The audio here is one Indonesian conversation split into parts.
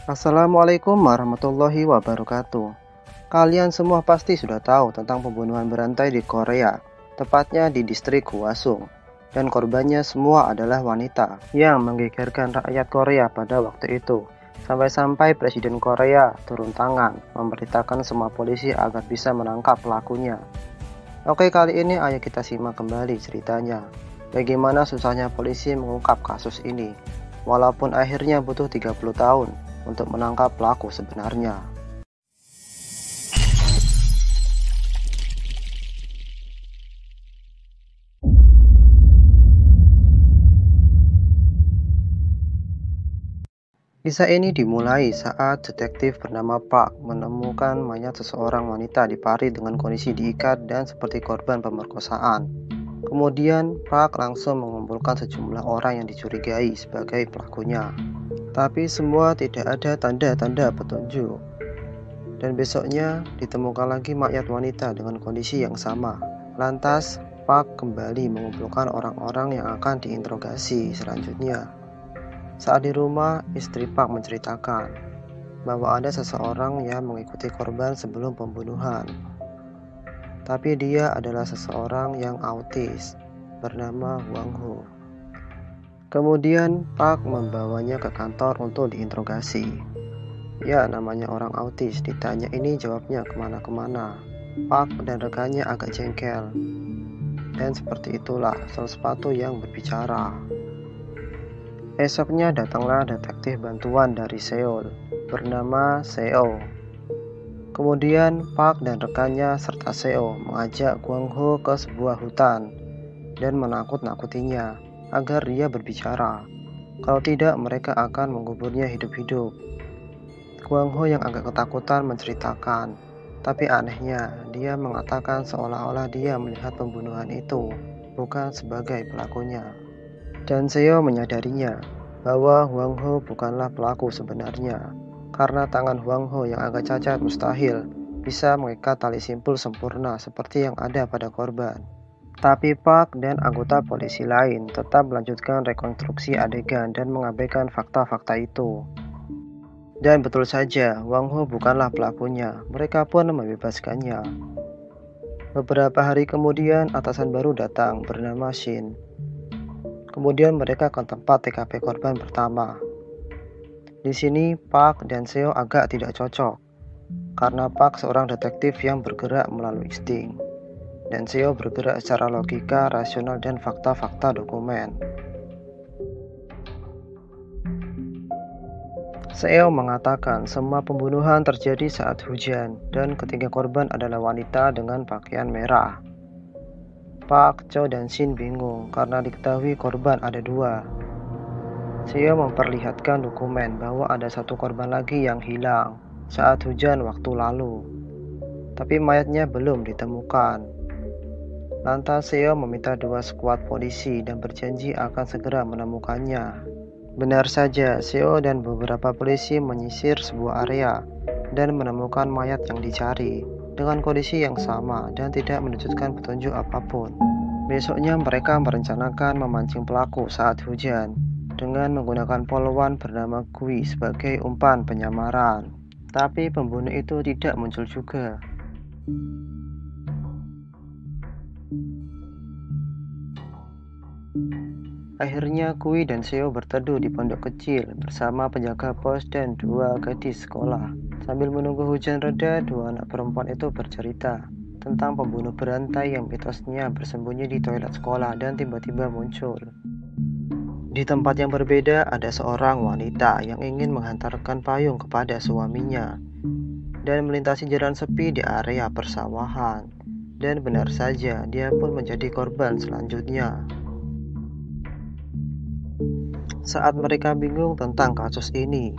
Assalamualaikum warahmatullahi wabarakatuh. Kalian semua pasti sudah tahu tentang pembunuhan berantai di Korea, tepatnya di distrik Hwasong. Dan korbannya semua adalah wanita yang menggegerkan rakyat Korea pada waktu itu. Sampai-sampai Presiden Korea turun tangan memerintahkan semua polisi agar bisa menangkap pelakunya. Oke, kali ini ayo kita simak kembali ceritanya. Bagaimana susahnya polisi mengungkap kasus ini, walaupun akhirnya butuh 30 tahun untuk menangkap pelaku sebenarnya. Kisah ini dimulai saat detektif bernama Park menemukan mayat seseorang wanita di parit dengan kondisi diikat dan seperti korban pemerkosaan. Kemudian Park langsung mengumpulkan sejumlah orang yang dicurigai sebagai pelakunya. Tapi semua tidak ada tanda-tanda petunjuk. Dan besoknya ditemukan lagi mayat wanita dengan kondisi yang sama. Lantas Park kembali mengumpulkan orang-orang yang akan diinterogasi selanjutnya. Saat di rumah, istri Park menceritakan bahwa ada seseorang yang mengikuti korban sebelum pembunuhan. Tapi dia adalah seseorang yang autis bernama Hwang Ho. Kemudian Park membawanya ke kantor untuk diinterogasi. Ya, namanya orang autis, ditanya ini jawabnya kemana-kemana. Park dan rekannya agak jengkel. Dan seperti itulah soal sepatu yang berbicara. Esoknya datanglah detektif bantuan dari Seoul bernama Seo. Kemudian Park dan rekannya serta Seo mengajak Hwang Ho ke sebuah hutan dan menakut-nakutinya agar dia berbicara. Kalau tidak, mereka akan menguburnya hidup-hidup. Hwang Ho yang agak ketakutan menceritakan, tapi anehnya dia mengatakan seolah-olah dia melihat pembunuhan itu bukan sebagai pelakunya. Dan Seo menyadarinya bahwa Hwang Ho bukanlah pelaku sebenarnya, karena tangan Hwang Ho yang agak cacat mustahil bisa mengikat tali simpul sempurna seperti yang ada pada korban. Tapi Park dan anggota polisi lain tetap melanjutkan rekonstruksi adegan dan mengabaikan fakta-fakta itu. Dan betul saja, Hwang Ho bukanlah pelakunya, mereka pun membebaskannya. Beberapa hari kemudian, atasan baru datang bernama Shin. Kemudian mereka ke tempat TKP korban pertama. Di sini Park dan Seo agak tidak cocok, karena Park seorang detektif yang bergerak melalui insting, dan Seo bergerak secara logika, rasional, dan fakta-fakta dokumen. Seo mengatakan semua pembunuhan terjadi saat hujan, dan ketiga korban adalah wanita dengan pakaian merah. Park, Cho, dan Shin bingung karena diketahui korban ada dua. Seo memperlihatkan dokumen bahwa ada satu korban lagi yang hilang saat hujan waktu lalu, tapi mayatnya belum ditemukan. Lantas Seo meminta dua skuad polisi dan berjanji akan segera menemukannya. Benar saja, Seo dan beberapa polisi menyisir sebuah area dan menemukan mayat yang dicari dengan kondisi yang sama dan tidak menunjukkan petunjuk apapun. Besoknya mereka merencanakan memancing pelaku saat hujan dengan menggunakan polwan bernama Kui sebagai umpan penyamaran. Tapi pembunuh itu tidak muncul juga. Akhirnya Kui dan Seo berteduh di pondok kecil bersama penjaga pos dan dua gadis sekolah. Sambil menunggu hujan reda, dua anak perempuan itu bercerita tentang pembunuh berantai yang mitosnya bersembunyi di toilet sekolah dan tiba-tiba muncul. Di tempat yang berbeda ada seorang wanita yang ingin menghantarkan payung kepada suaminya dan melintasi jalan sepi di area persawahan. Dan benar saja, dia pun menjadi korban selanjutnya. Saat mereka bingung tentang kasus ini,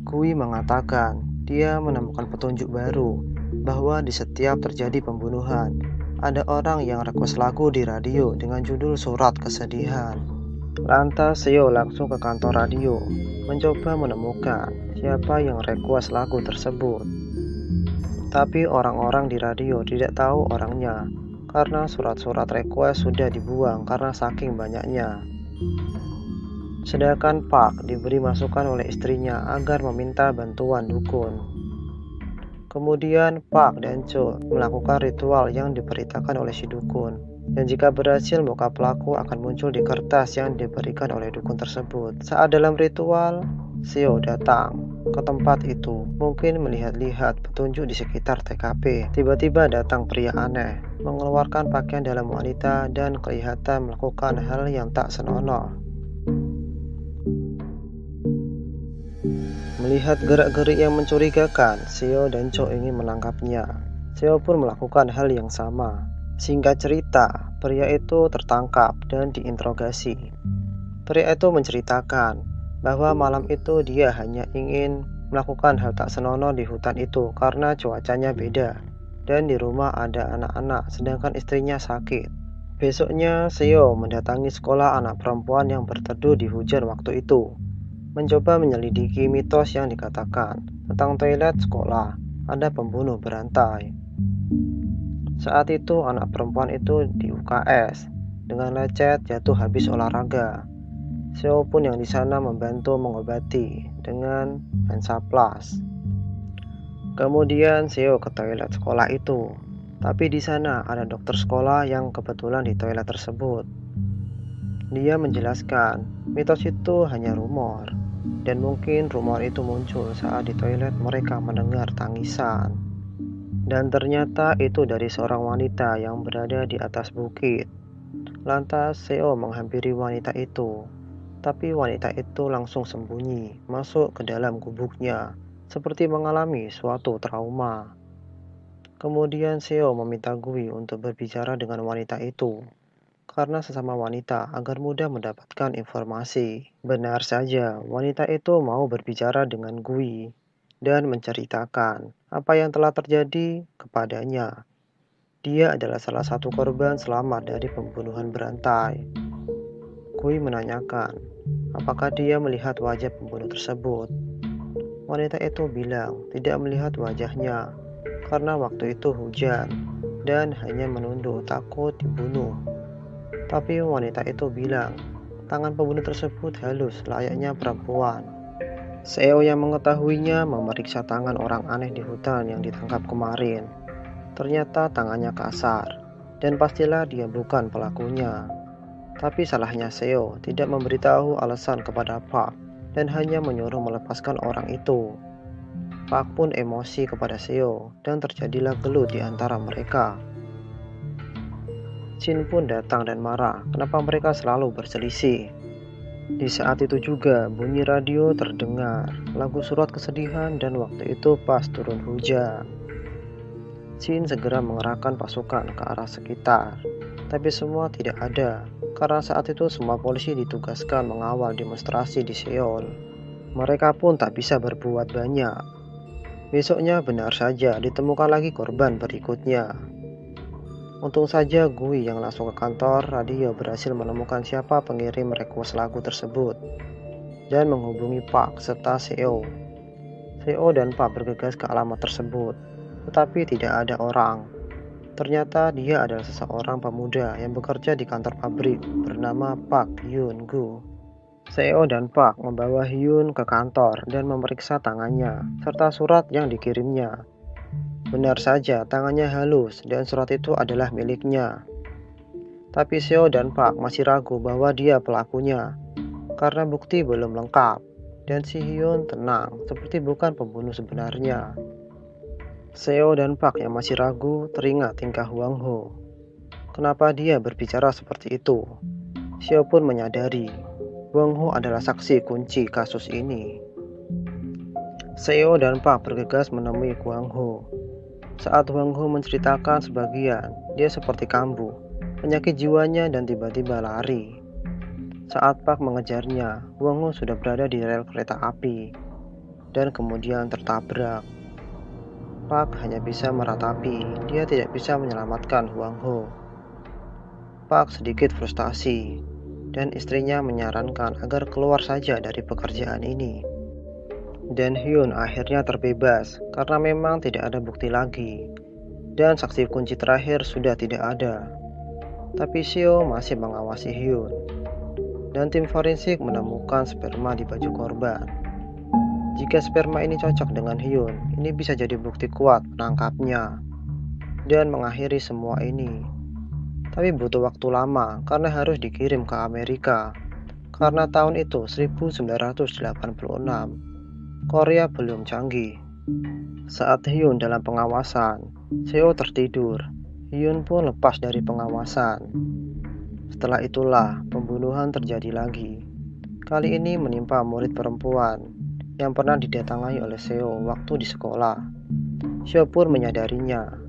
Kui mengatakan dia menemukan petunjuk baru bahwa di setiap terjadi pembunuhan, ada orang yang request lagu di radio dengan judul Surat Kesedihan. Lantas Seo langsung ke kantor radio, mencoba menemukan siapa yang request lagu tersebut. Tapi orang-orang di radio tidak tahu orangnya, karena surat-surat request sudah dibuang karena saking banyaknya. Sedangkan Park diberi masukan oleh istrinya agar meminta bantuan dukun. Kemudian Park dan Cho melakukan ritual yang diberitakan oleh si dukun. Dan jika berhasil, muka pelaku akan muncul di kertas yang diberikan oleh dukun tersebut. Saat dalam ritual, Seo datang ke tempat itu, mungkin melihat-lihat petunjuk di sekitar TKP. Tiba-tiba datang pria aneh, mengeluarkan pakaian dalam wanita dan kelihatan melakukan hal yang tak senonoh. Melihat gerak-gerik yang mencurigakan, Seo dan Cho ingin menangkapnya. Seo pun melakukan hal yang sama. Singkat cerita, pria itu tertangkap dan diinterogasi. Pria itu menceritakan bahwa malam itu dia hanya ingin melakukan hal tak senonoh di hutan itu karena cuacanya beda dan di rumah ada anak-anak sedangkan istrinya sakit. Besoknya, Seo mendatangi sekolah anak perempuan yang berteduh di hujan waktu itu, mencoba menyelidiki mitos yang dikatakan tentang toilet sekolah ada pembunuh berantai. Saat itu anak perempuan itu di UKS dengan lecet jatuh habis olahraga. Seo pun yang di sana membantu mengobati dengan Hansaplast. Kemudian Seo ke toilet sekolah itu, tapi di sana ada dokter sekolah yang kebetulan di toilet tersebut. Dia menjelaskan mitos itu hanya rumor, dan mungkin rumor itu muncul saat di toilet mereka mendengar tangisan. Dan ternyata itu dari seorang wanita yang berada di atas bukit. Lantas Seo menghampiri wanita itu, tapi wanita itu langsung sembunyi, masuk ke dalam gubuknya, seperti mengalami suatu trauma. Kemudian Seo meminta Gui untuk berbicara dengan wanita itu, karena sesama wanita agar mudah mendapatkan informasi. Benar saja, wanita itu mau berbicara dengan Gui dan menceritakan apa yang telah terjadi kepadanya. Dia adalah salah satu korban selamat dari pembunuhan berantai. Gui menanyakan apakah dia melihat wajah pembunuh tersebut. Wanita itu bilang tidak melihat wajahnya karena waktu itu hujan dan hanya menunduk takut dibunuh. Tapi wanita itu bilang tangan pembunuh tersebut halus layaknya perempuan. Seo yang mengetahuinya memeriksa tangan orang aneh di hutan yang ditangkap kemarin. Ternyata tangannya kasar, dan pastilah dia bukan pelakunya. Tapi salahnya Seo tidak memberitahu alasan kepada Park dan hanya menyuruh melepaskan orang itu. Park pun emosi kepada Seo dan terjadilah gelut di antara mereka. Jin pun datang dan marah kenapa mereka selalu berselisih. Di saat itu juga bunyi radio terdengar, lagu surat kesedihan dan waktu itu pas turun hujan. Jin segera mengerahkan pasukan ke arah sekitar, tapi semua tidak ada, karena saat itu semua polisi ditugaskan mengawal demonstrasi di Seoul. Mereka pun tak bisa berbuat banyak. Besoknya benar saja ditemukan lagi korban berikutnya. Untung saja Gui yang langsung ke kantor radio berhasil menemukan siapa pengirim request lagu tersebut dan menghubungi Park serta Seo. Seo dan Park bergegas ke alamat tersebut, tetapi tidak ada orang. Ternyata dia adalah seseorang pemuda yang bekerja di kantor pabrik bernama Park Hyun Gu. Seo dan Park membawa Hyun ke kantor dan memeriksa tangannya serta surat yang dikirimnya. Benar saja, tangannya halus dan surat itu adalah miliknya. Tapi Seo dan Park masih ragu bahwa dia pelakunya, karena bukti belum lengkap, dan si Hyun tenang, seperti bukan pembunuh sebenarnya. Seo dan Park yang masih ragu teringat tingkah Hwang Ho. Kenapa dia berbicara seperti itu? Seo pun menyadari, Hwang Ho adalah saksi kunci kasus ini. Seo dan Park bergegas menemui Hwang Ho. Saat Hwang Ho menceritakan sebagian, dia seperti kambuh, penyakit jiwanya dan tiba-tiba lari. Saat Park mengejarnya, Hwang Ho sudah berada di rel kereta api dan kemudian tertabrak. Park hanya bisa meratapi, dia tidak bisa menyelamatkan Hwang Ho. Park sedikit frustasi dan istrinya menyarankan agar keluar saja dari pekerjaan ini. Dan Hyun akhirnya terbebas karena memang tidak ada bukti lagi dan saksi kunci terakhir sudah tidak ada. Tapi Seo masih mengawasi Hyun. dan tim forensik menemukan sperma di baju korban. Jika sperma ini cocok dengan Hyun, ini bisa jadi bukti kuat menangkapnya dan mengakhiri semua ini. Tapi butuh waktu lama karena harus dikirim ke Amerika. Karena tahun itu 1986, Korea belum canggih. Saat Hyun dalam pengawasan, Seo tertidur. Hyun pun lepas dari pengawasan. Setelah itulah pembunuhan terjadi lagi. Kali ini menimpa murid perempuan yang pernah didatangi oleh Seo waktu di sekolah. Seo pun menyadarinya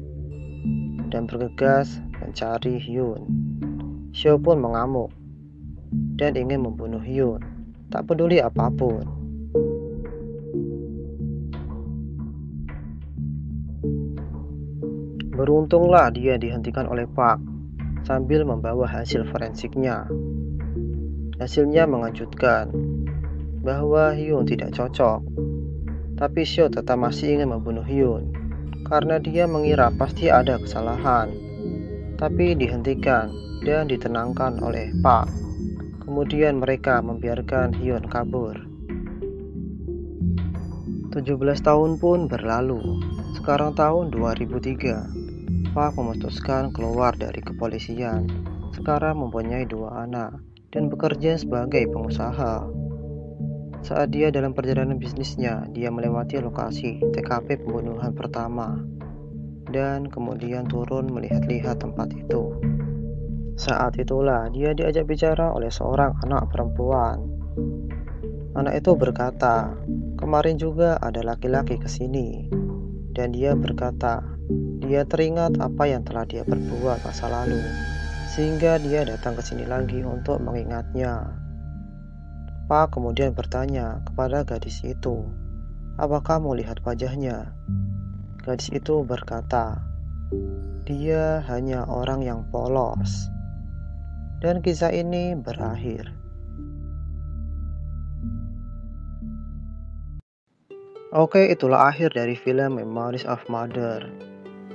dan bergegas mencari Hyun. Seo pun mengamuk dan ingin membunuh Hyun, tak peduli apapun. Beruntunglah dia dihentikan oleh Park sambil membawa hasil forensiknya. Hasilnya mengejutkan bahwa Hyun tidak cocok, tapi Seo tetap masih ingin membunuh Hyun karena dia mengira pasti ada kesalahan, tapi dihentikan dan ditenangkan oleh Park. Kemudian mereka membiarkan Hyun kabur. 17 tahun pun berlalu. Sekarang tahun 2003. Park memutuskan keluar dari kepolisian. Sekarang mempunyai 2 anak dan bekerja sebagai pengusaha. Saat dia dalam perjalanan bisnisnya, dia melewati lokasi TKP pembunuhan pertama dan kemudian turun melihat-lihat tempat itu. Saat itulah dia diajak bicara oleh seorang anak perempuan. Anak itu berkata, kemarin juga ada laki-laki kesini. Dan dia berkata, dia teringat apa yang telah dia perbuat masa lalu, sehingga dia datang ke sini lagi untuk mengingatnya. Pak kemudian bertanya kepada gadis itu, apa kamu lihat wajahnya? Gadis itu berkata, dia hanya orang yang polos. Dan kisah ini berakhir. Oke, itulah akhir dari film Memories of Murder.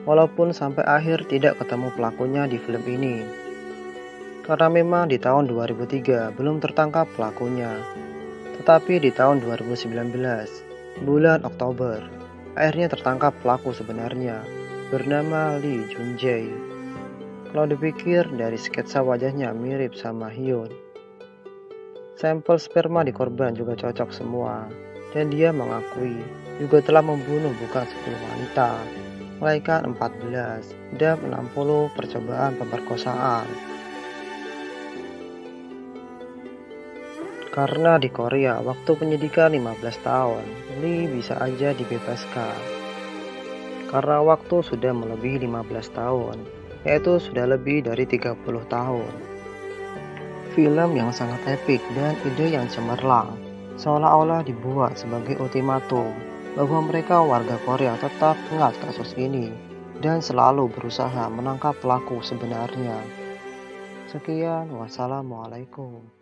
Walaupun sampai akhir tidak ketemu pelakunya di film ini. Karena memang di tahun 2003 belum tertangkap pelakunya. Tetapi di tahun 2019, bulan Oktober, akhirnya tertangkap pelaku sebenarnya, bernama Lee Jun-jae. Kalau dipikir dari sketsa wajahnya mirip sama Hyun. Sampel sperma di korban juga cocok semua. Dan dia mengakui juga telah membunuh bukan 10 wanita, melainkan 14 dan 60 percobaan pemerkosaan. Karena di Korea waktu penyidikan 15 tahun, Lee bisa aja dibebaskan. Karena waktu sudah melebihi 15 tahun, yaitu sudah lebih dari 30 tahun. Film yang sangat epik dan ide yang cemerlang. Seolah-olah dibuat sebagai ultimatum bahwa mereka warga Korea tetap ingat kasus ini dan selalu berusaha menangkap pelaku sebenarnya. Sekian, wassalamualaikum.